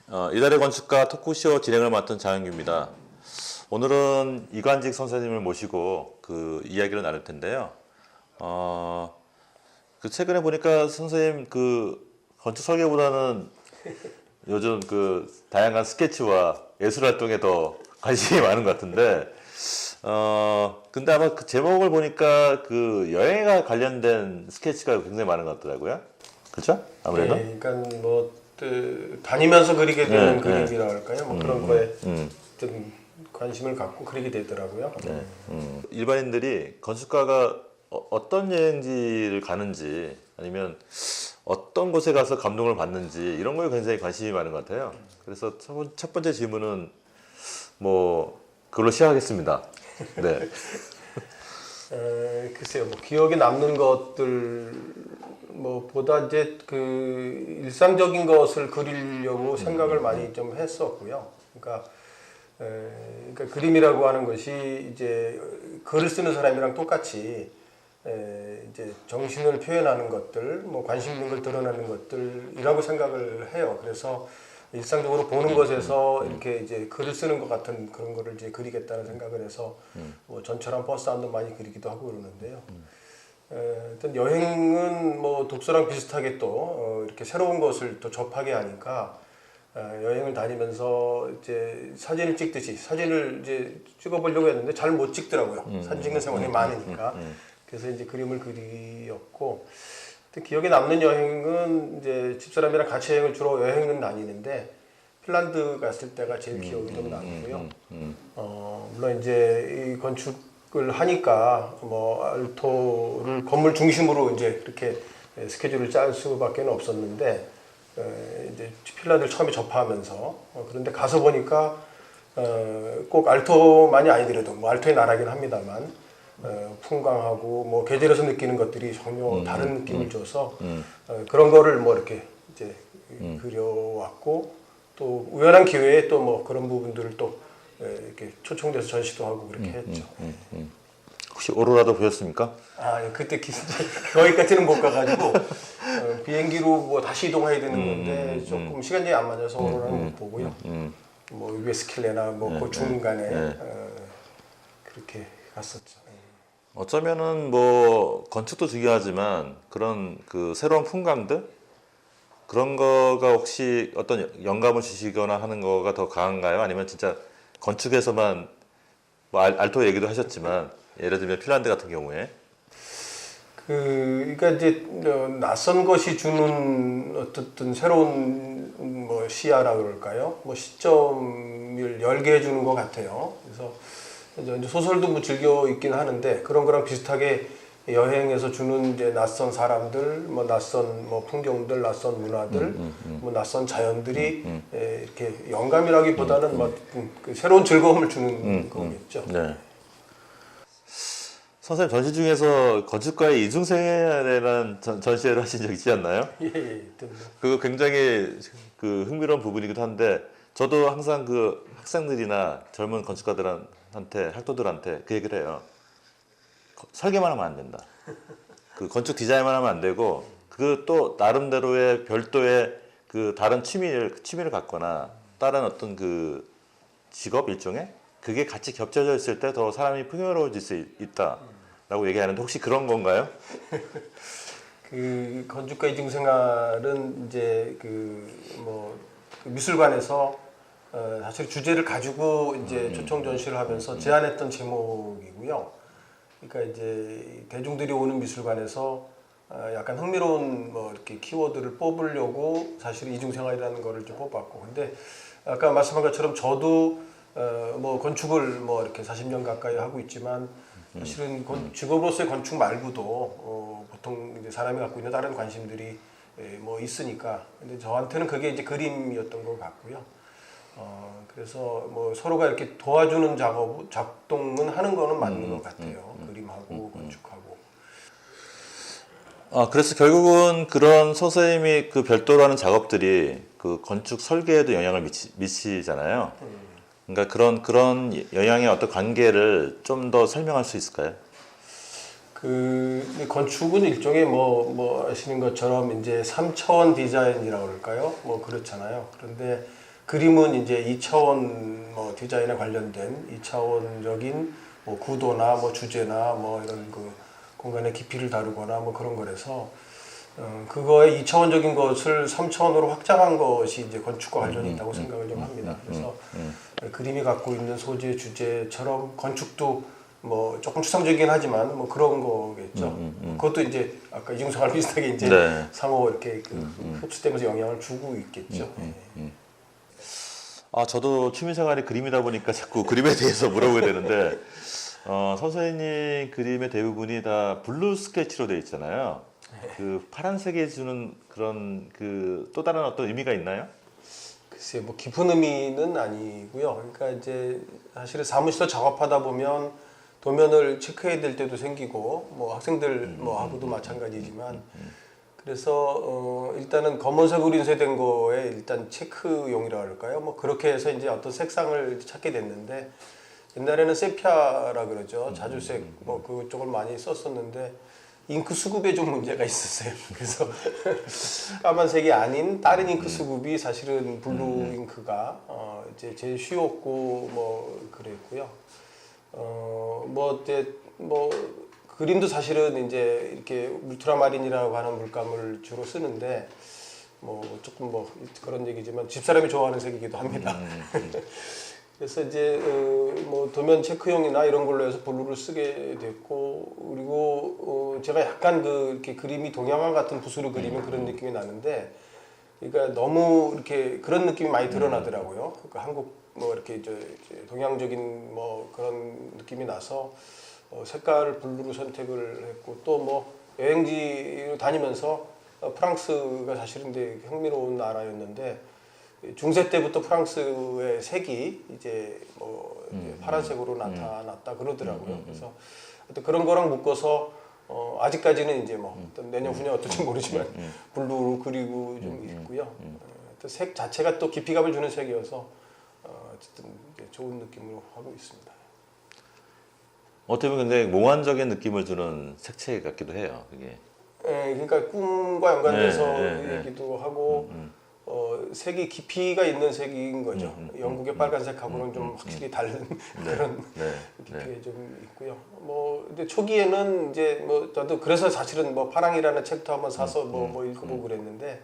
이달의 건축가 토크쇼 진행을 맡은 장영규입니다. 오늘은 이관직 선생님을 모시고 그 이야기를 나눌 텐데요. 그 최근에 보니까 선생님 그 건축 설계보다는 요즘 그 다양한 스케치와 예술 활동에 더 관심이 많은 것 같은데, 근데 아마 그 제목을 보니까 그 여행에 관련된 스케치가 굉장히 많은 것 같더라고요. 그렇죠? 아무래도. 네, 그러니까 뭐 다니면서 그리게 되는 네, 그림이라 할까요? 뭐 그런 거에 음. 좀 관심을 갖고 그리게 되더라고요. 일반인들이 건축가가 어떤 여행지를 가는지 아니면 어떤 곳에 가서 감동을 받는지 이런 거에 굉장히 관심이 많은 것 같아요. 그래서 첫 번째 질문은 뭐 그걸로 시작하겠습니다. 네. 글쎄요, 뭐 기억에 남는 것들 뭐 보다 이제 그 일상적인 것을 그리려고 생각을 많이 좀 했었고요. 그러니까 그림이라고 하는 것이 이제 글을 쓰는 사람이랑 똑같이 이제 정신을 표현하는 것들, 뭐 관심 있는 걸 드러내는 것들이라고 생각을 해요. 그래서 일상적으로 보는 것에서 이렇게 이제 글을 쓰는 것 같은 그런 거를 이제 그리겠다는 생각을 해서 뭐 전철한 버스 안도 많이 그리기도 하고 그러는데요. 일단 여행은 뭐 독서랑 비슷하게 또 이렇게 새로운 것을 또 접하게 하니까 여행을 다니면서 이제 사진을 찍듯이 사진을 이제 찍어보려고 했는데 잘 못 찍더라고요. 사진 찍는 생활이 많으니까. 그래서 이제 그림을 그리었고, 기억에 남는 여행은 이제 집사람이랑 같이 여행을 주로 여행은 다니는데 핀란드 갔을 때가 제일 기억이 좀 남고요. 물론 이제 이 건축을 하니까 뭐 알토를 건물 중심으로 이제 그렇게 스케줄을 짤 수밖에 없었는데 이제 핀란드를 처음에 접하면서 그런데 가서 보니까 꼭 알토만이 아니더라도 뭐 알토의 나라긴 합니다만 풍광하고 뭐 계절에서 느끼는 것들이 전혀 다른 느낌을 줘서 그런 거를 뭐 이렇게 이제 그려왔고, 또 우연한 기회에 또 뭐 그런 부분들을 또 이렇게 초청돼서 전시도 하고 그렇게 했죠. 혹시 오로라도 보셨습니까? 그때 거기까지는 못 가가지고 비행기로 뭐 다시 이동해야 되는 건데 조금 시간이 안 맞아서 오로라는 못 보고요. 뭐 위에스킬레나 뭐 그 중간에 그렇게 갔었죠. 어쩌면은 뭐 건축도 중요하지만 그런 그 새로운 풍광들 그런 거가 혹시 어떤 영감을 주시거나 하는 거가 더 강한가요? 아니면 진짜 건축에서만 뭐 알토 얘기도 하셨지만 예를 들면 핀란드 같은 경우에 그러니까 이제 낯선 것이 주는 어떤 새로운 뭐 시야라 그럴까요? 뭐 시점을 열게 해주는 것 같아요. 그래서 이제 소설도 뭐 즐겨 읽긴 하는데 그런 거랑 비슷하게 여행에서 주는 이제 낯선 사람들, 뭐 낯선 뭐 풍경들, 낯선 문화들, 뭐 낯선 자연들이 이렇게 영감이라기보다는 그 새로운 즐거움을 주는 거겠죠. 네. 선생님 전시 중에서 건축가의 이중생애라는 전시회를 하신 적 있지 않나요? 예. 그거 굉장히 그 흥미로운 부분이기도 한데 저도 항상 그 학생들이나 젊은 건축가들한테 학도들한테 그 얘기를 해요. 설계만 하면 안 된다. 그 건축 디자인만 하면 안 되고 그 또 나름대로의 별도의 그 다른 취미를 갖거나 다른 어떤 그 직업 일종의 그게 같이 겹쳐져 있을 때 더 사람이 풍요로워질 수 있다라고 얘기하는데 혹시 그런 건가요? 그 건축가 이중생활은 이제 그 미술관에서 사실 주제를 가지고 이제 초청 전시를 하면서 제안했던 제목이고요. 그러니까 이제 대중들이 오는 미술관에서 약간 흥미로운 뭐 이렇게 키워드를 뽑으려고 사실 이중생활이라는 거를 좀 뽑았고, 근데 아까 말씀한 것처럼 저도 뭐 건축을 뭐 이렇게 40년 가까이 하고 있지만 사실은 직업으로서의 건축 말고도 보통 이제 사람이 갖고 있는 다른 관심들이 뭐 있으니까, 근데 저한테는 그게 이제 그림이었던 것 같고요. 그래서 뭐 서로가 이렇게 도와주는 작동은 하는 거는 맞는 것 같아요. 그림하고 건축하고. 그래서 결국은 그런 선생님이 그 별도로 하는 작업들이 그 건축 설계에도 영향을 미치잖아요. 그러니까 그런 영향의 어떤 관계를 좀 더 설명할 수 있을까요? 그 건축은 일종의 뭐 아시는 것처럼 이제 3차원 디자인이라고 그럴까요? 뭐 그렇잖아요. 그런데 그림은 이제 2차원 뭐 디자인에 관련된 2차원적인 뭐 구도나 뭐 주제나 뭐 이런 그 공간의 깊이를 다루거나 뭐 그런 거라서 그거의 2차원적인 것을 3차원으로 확장한 것이 이제 건축과 관련이 있다고 생각을 좀 합니다. 그래서 그림이 갖고 있는 소재 주제처럼 건축도 뭐 조금 추상적이긴 하지만 뭐 그런 거겠죠. 그것도 이제 아까 이중성화랑 비슷하게 이제 네. 상호 이렇게 그 흡수되면서 영향을 주고 있겠죠. 아, 저도 취미생활이 그림이다 보니까 자꾸 그림에 대해서 물어보게 되는데, 선생님 그림의 대부분이 다 블루 스케치로 되어 있잖아요. 그 파란색이 주는 그런 그 또 다른 어떤 의미가 있나요? 글쎄 뭐 깊은 의미는 아니고요. 그러니까 이제 사실은 사무실에서 작업하다 보면 도면을 체크해야 될 때도 생기고 뭐 학생들 뭐 하고도 마찬가지지만 그래서 일단은 검은색으로 인쇄된 거에 일단 체크용이라 할까요? 뭐 그렇게 해서 이제 어떤 색상을 찾게 됐는데 옛날에는 세피아라 그러죠. 자주색 뭐 그쪽을 많이 썼었는데 잉크 수급에 좀 문제가 있었어요. 그래서 까만색이 아닌 다른 잉크 수급이 사실은 블루 잉크가 이제 제일 쉬웠고 뭐 그랬고요. 뭐 이제 뭐 그림도 사실은 이제 이렇게 울트라마린이라고 하는 물감을 주로 쓰는데 뭐 조금 뭐 그런 얘기지만 집사람이 좋아하는 색이기도 합니다. 그래서 이제 뭐 도면 체크용이나 이런 걸로 해서 블루를 쓰게 됐고 그리고 제가 약간 그 이렇게 그림이 동양화 같은 붓으로 그리면 그런 느낌이 나는데 그러니까 너무 이렇게 그런 느낌이 많이 드러나더라고요. 그러니까 한국 뭐 이렇게 이제 동양적인 뭐 그런 느낌이 나서 색깔을 블루로 선택을 했고 또 뭐 여행지로 다니면서 프랑스가 사실은 되게 흥미로운 나라였는데 중세 때부터 프랑스의 색이 이제 뭐 파란색으로 나타났다 그러더라고요. 그래서 하여튼 그런 거랑 묶어서 아직까지는 이제 뭐 내년 후년 어떨지 모르지만 블루로 그리고 좀 있고요. 하여튼 색 자체가 또 깊이감을 주는 색이어서 어쨌든 좋은 느낌으로 하고 있습니다. 어떻게 보면 굉장히 몽환적인 느낌을 주는 색채 같기도 해요. 그게. 예, 그러니까 꿈과 연관돼서 네. 얘기도 하고 색이 깊이가 있는 색인 거죠. 영국의 빨간색하고는 좀 확실히 다른 그런 깊이가 좀 있고요. 뭐 근데 초기에는 이제 뭐 저도 그래서 사실은 뭐 파랑이라는 책도 한번 사서 뭐 읽어보고 그랬는데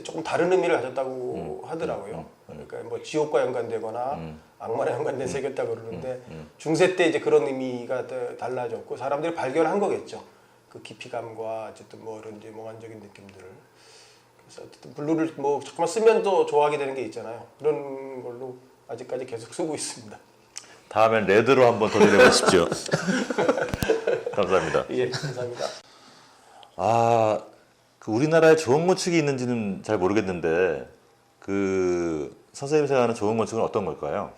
조금 다른 의미를 가졌다고 하더라고요. 그러니까 뭐 지옥과 연관되거나 악마랑 연관된 색이었다 그러는데 중세 때 이제 그런 의미가 달라졌고 사람들이 발견한 거겠죠. 그 깊이감과 어쨌든 뭐 이런 이제 몽환적인 느낌들을. 그래서 어쨌든 블루를 뭐 잠깐만 쓰면 또 좋아하게 되는 게 있잖아요. 그런 걸로 아직까지 계속 쓰고 있습니다. 다음엔 레드로 한번 도전해 보십시오. 감사합니다. 예, 감사합니다. 아, 그 우리나라에 좋은 건축이 있는지는 잘 모르겠는데 그 선생님이 생각하는 좋은 건축은 어떤 걸까요?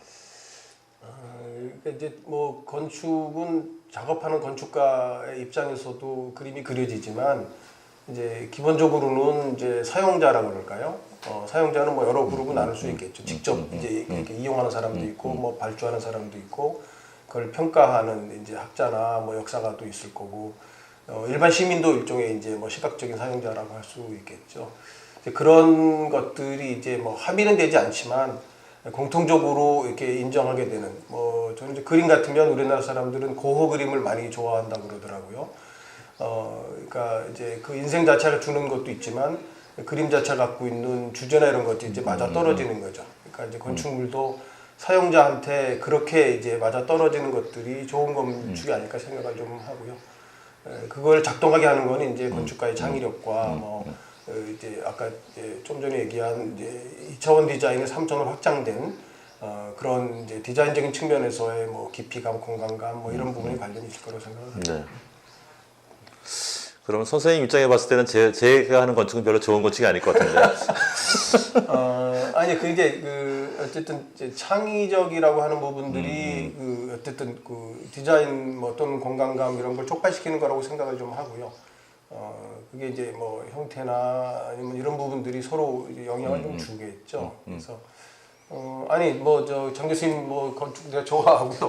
그러니까 이제 뭐 건축은 작업하는 건축가의 입장에서도 그림이 그려지지만 이제 기본적으로는 이제 사용자라 그럴까요? 사용자는 뭐 여러 그룹을 나눌 수 있겠죠. 직접 이제 이렇게 이용하는 사람도 있고 뭐 발주하는 사람도 있고 그걸 평가하는 이제 학자나 뭐 역사가도 있을 거고 일반 시민도 일종의 이제 뭐 시각적인 사용자라고 할 수 있겠죠. 이제 그런 것들이 이제 뭐 합의는 되지 않지만 공통적으로 이렇게 인정하게 되는 뭐 저는 이제 그림 같으면 우리나라 사람들은 고호 그림을 많이 좋아한다 그러더라고요. 그러니까 이제 그 인생 자체를 주는 것도 있지만 그림 자체가 갖고 있는 주제나 이런 것들이 이제 맞아 떨어지는 거죠. 그러니까 이제 건축물도 사용자한테 그렇게 이제 맞아 떨어지는 것들이 좋은 건축이 아닐까 생각을 좀 하고요. 그걸 작동하게 하는 건 이제 건축가의 창의력과 뭐 이제 아까 이제 좀 전에 얘기한 이제 2차원 디자인의 3차원으로 확장된 그런 이제 디자인적인 측면에서의 뭐 깊이감, 공간감 뭐 이런 부분이 관련이 있을 거라고 생각을 합니다. 네. 그러면 선생님 입장에 봤을 때는 제가 하는 건축은 별로 좋은 건축이 아닐 것 같은데. 아니 그게 그 어쨌든 이제 창의적이라고 하는 부분들이 그 어쨌든 그 디자인 뭐 또는 공간감 이런 걸 촉발시키는 거라고 생각을 좀 하고요. 그게 이제 뭐 형태나 아니면 이런 부분들이 서로 이제 영향을 좀 주겠죠. 그래서 아니 뭐 저 장 교수님 뭐 건축 내가 좋아하고요.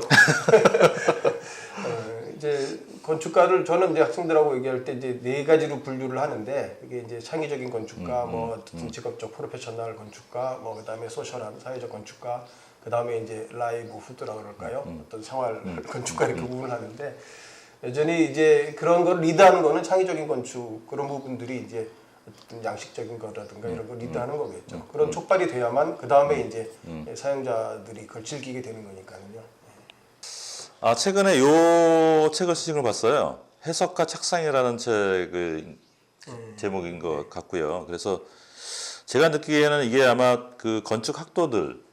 이제 건축가를 저는 이제 학생들하고 얘기할 때 이제 네 가지로 분류를 하는데 이게 이제 창의적인 건축가, 뭐 어떤 직업적 프로페셔널 건축가, 뭐 그다음에 소셜한 사회적 건축가, 그다음에 이제 라이브 후드라 그럴까요? 어떤 생활 건축가 이렇게 구분을 하는데 여전히 이제 그런 걸 리드하는 거는 창의적인 건축 그런 부분들이 이제 어떤 양식적인 거라든가 이런 걸 리드하는 거겠죠. 그런 촉발이 돼야만 그 다음에 이제 사용자들이 그걸 즐기게 되는 거니까요. 아, 최근에 요 책을 쓰신 걸 봤어요. 해석과 착상이라는 책의 제목인 것 같고요. 그래서 제가 느끼기에는 이게 아마 그 건축 학도들을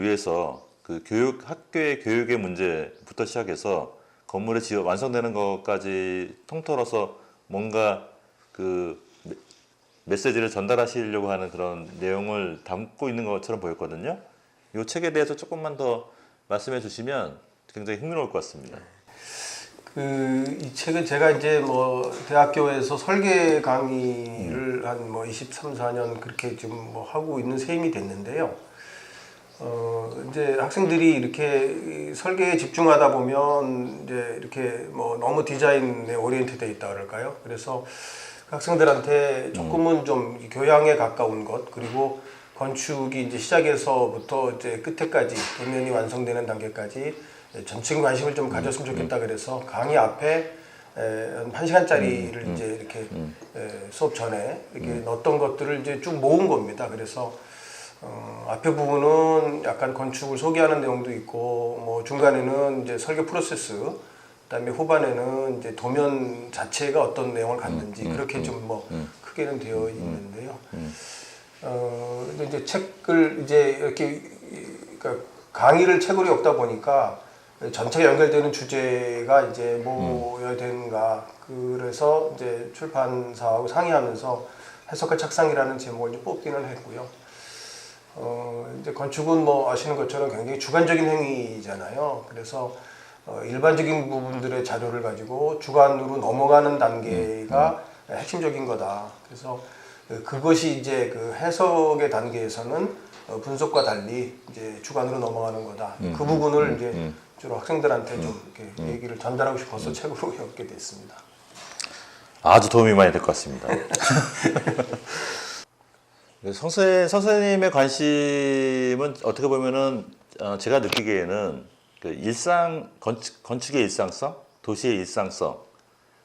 위해서 그 학교의 교육의 문제부터 시작해서 건물의 완성되는 것까지 통틀어서 뭔가 그 메시지를 전달하시려고 하는 그런 내용을 담고 있는 것처럼 보였거든요. 이 책에 대해서 조금만 더 말씀해 주시면 굉장히 흥미로울 것 같습니다. 이 책은 제가 이제 뭐 대학교에서 설계 강의를 한 뭐 23, 4년 그렇게 좀 뭐 하고 있는 셈이 됐는데요. 이제 학생들이 이렇게 설계에 집중하다 보면 이제 이렇게 뭐 너무 디자인에 오리엔트돼 있다 그럴까요? 그래서 학생들한테 조금은 좀 교양에 가까운 것 그리고 건축이 이제 시작에서부터 이제 끝에까지 도면이 완성되는 단계까지 전적인 관심을 좀 가졌으면 좋겠다 그래서 강의 앞에 한 시간짜리를 이제 이렇게 수업 전에 이렇게 넣었던 것들을 이제 쭉 모은 겁니다. 그래서 앞에 부분은 약간 건축을 소개하는 내용도 있고 뭐 중간에는 이제 설계 프로세스 그다음에 후반에는 이제 도면 자체가 어떤 내용을 갖는지 그렇게 좀 뭐 크게는 되어 있는데요. 근데 이제 책을 이제 이렇게 그러니까 강의를 책으로 엮다 보니까 전체가 연결되는 주제가 이제 뭐여야 되는가 그래서 이제 출판사하고 상의하면서 해석과 착상이라는 제목을 이제 뽑기는 했고요. 이제 건축은 뭐 아시는 것처럼 굉장히 주관적인 행위잖아요. 그래서 일반적인 부분들의 자료를 가지고 주관으로 넘어가는 단계가 핵심적인 거다. 그래서 그것이 이제 그 해석의 단계에서는 분석과 달리 이제 주관으로 넘어가는 거다. 그 부분을 이제 주로 학생들한테 좀 이렇게 얘기를 전달하고 싶어서 책으로 엮게 됐습니다. 아주 도움이 많이 될 것 같습니다. 선생님의 관심은 어떻게 보면은 제가 느끼기에는 그 건축의 일상성, 도시의 일상성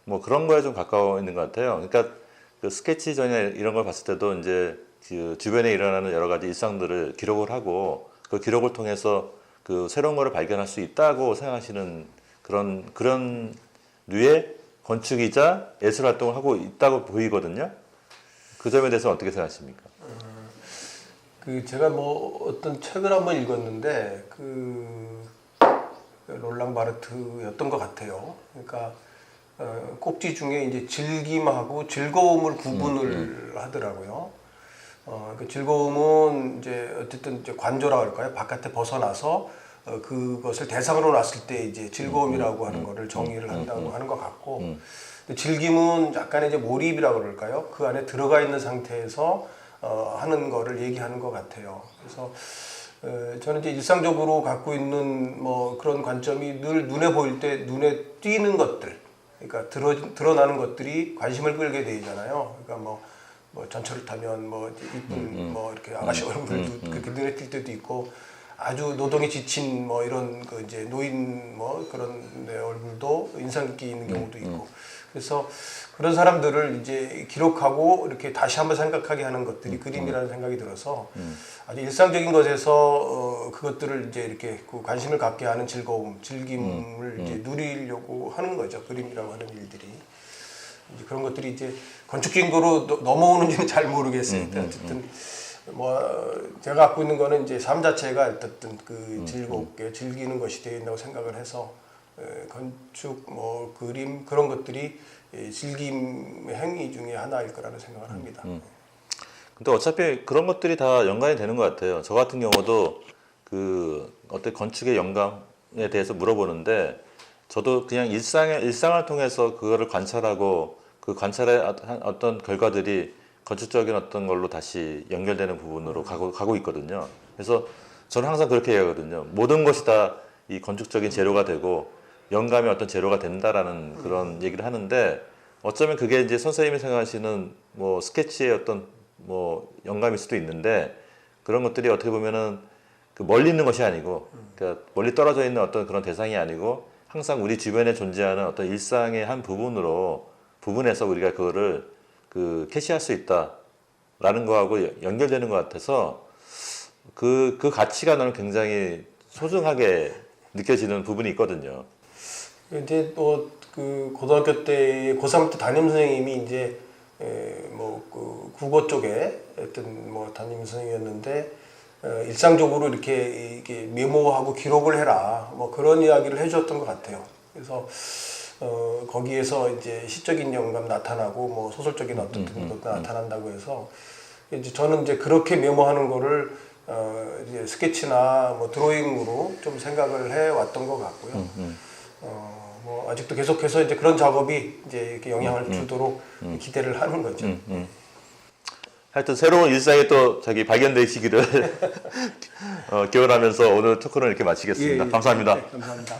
뭐 그런 거에 좀 가까워 있는 것 같아요. 그러니까 그 스케치 전에 이런 걸 봤을 때도 이제 그 주변에 일어나는 여러 가지 일상들을 기록을 하고 그 기록을 통해서 그 새로운 거를 발견할 수 있다고 생각하시는 그런 류의 건축이자 예술 활동을 하고 있다고 보이거든요. 그 점에 대해서 어떻게 생각하십니까? 제가 뭐 어떤 책을 한번 읽었는데 롤랑 바르트였던 것 같아요. 그러니까 꼭지 중에 이제 즐김하고 즐거움을 구분을 하더라고요. 그 즐거움은 이제 어쨌든 이제 관조라 할까요? 바깥에 벗어나서 그것을 대상으로 놨을 때 이제 즐거움이라고 하는 거를 정의를 한다고 하는 것 같고, 즐김은 약간의 이제 몰입이라고 그럴까요? 그 안에 들어가 있는 상태에서 하는 거를 얘기하는 것 같아요. 그래서 저는 이제 일상적으로 갖고 있는 뭐 그런 관점이 늘 눈에 보일 때 눈에 띄는 것들, 그러니까 드러나는 것들이 관심을 끌게 되잖아요. 그러니까 뭐 전철을 타면 뭐 이쁜 뭐 이렇게 아가씨 얼굴도 그렇게 눈에 띌 때도 있고 아주 노동에 지친 뭐 이런 그 이제 노인 뭐 그런 내 얼굴도 인상 깊게 있는 경우도 있고 그래서 그런 사람들을 이제 기록하고 이렇게 다시 한번 생각하게 하는 것들이 그림이라는 생각이 들어서 아주 일상적인 것에서 그것들을 이제 이렇게 그 관심을 갖게 하는 즐김을 이제 누리려고 하는 거죠. 그림이라고 하는 일들이. 이제 그런 것들이 이제 건축적인 거로 넘어오는지는 잘 모르겠어요. 어쨌든 뭐 제가 갖고 있는 거는 이제 삶 자체가 어쨌든 그 즐겁게 즐기는 것이 되어 있다고 생각을 해서 건축 뭐 그림 그런 것들이 즐김 행위 중에 하나일 거라는 생각을 합니다. 근데 어차피 그런 것들이 다 연관이 되는 것 같아요. 저 같은 경우도 그 어떤 건축의 영감에 대해서 물어보는데 저도 그냥 일상을 통해서 그거를 관찰하고 그 관찰의 어떤 결과들이 건축적인 어떤 걸로 다시 연결되는 부분으로 가고 있거든요. 그래서 저는 항상 그렇게 얘기하거든요. 모든 것이 다 이 건축적인 재료가 되고 영감의 어떤 재료가 된다라는 그런 얘기를 하는데 어쩌면 그게 이제 선생님이 생각하시는 뭐 스케치의 어떤 뭐 영감일 수도 있는데 그런 것들이 어떻게 보면은 그 멀리 있는 것이 아니고 그러니까 멀리 떨어져 있는 어떤 그런 대상이 아니고 항상 우리 주변에 존재하는 어떤 일상의 한 부분에서 우리가 그거를 그 캐치할 수 있다라는 거하고 연결되는 것 같아서 그 가치가 나는 굉장히 소중하게 느껴지는 부분이 있거든요. 이제 뭐 그 고등학교 때 고3 때 담임 선생님이 이제 뭐그 국어 쪽에 어떤 뭐 담임 선생님이었는데 일상적으로 이렇게 메모하고 기록을 해라 뭐 그런 이야기를 해주었던 것 같아요. 그래서 거기에서 이제 시적인 영감 나타나고 뭐 소설적인 어떤 것도 나타난다고 해서 이제 저는 이제 그렇게 메모하는 거를 이제 스케치나 뭐 드로잉으로 좀 생각을 해 왔던 것 같고요. 뭐 아직도 계속해서 이제 그런 작업이 이제 이렇게 영향을 주도록 기대를 하는 거죠. 하여튼 새로운 일상이 또 자기 발견되시기를 기원하면서 오늘 토크를 이렇게 마치겠습니다. 예, 예. 감사합니다. 네, 감사합니다.